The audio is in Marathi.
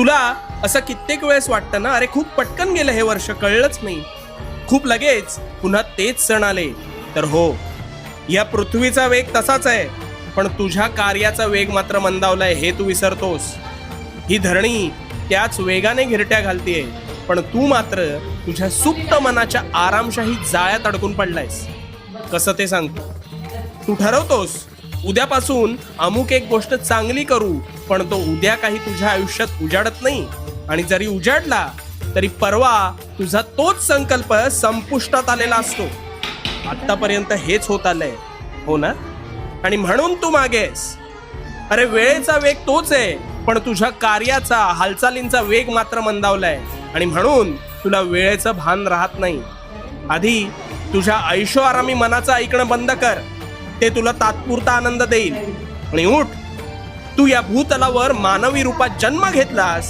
तुला असं कित्येक वेळेस वाटतं ना, अरे खूप पटकन गेलं हे वर्ष, कळलंच नाही. खूप लगेच पुन्हा तेच सण आले. तर हो, या पृथ्वीचा वेग तसाच आहे, पण तुझ्या कार्याचा वेग मात्र मंदावलाय हे तू विसरतोस. ही धरणी त्याच वेगाने घिरट्या घालतीये, पण तू मात्र तुझ्या सुप्त मनाच्या आरामशाही जाळ्यात अडकून पडलायस. कसं ते सांगतो. तू ठरवतोस उद्यापासून अमुक एक गोष्ट चांगली करू, पण तो उद्या काही तुझ्या आयुष्यात उजाडत नाही. आणि जरी उजाडला तरी परवा तुझा तोच संकल्प संपुष्टात आलेला असतो. आतापर्यंत हेच होत आलंय, हो ना? आणि म्हणून तू मागेस. अरे वेळेचा वेग तोच आहे, पण तुझ्या कार्याचा, हालचालींचा वेग मात्र मंदावलाय. आणि म्हणून तुला वेळेचं भान राहत नाही. आधी तुझ्या ऐशोआरामी मनाचं ऐकणं बंद कर. ते तुला तात्पुरता आनंद देईल. आणि उठ, तू या भूतलावर मानवी रूपात जन्म घेतलास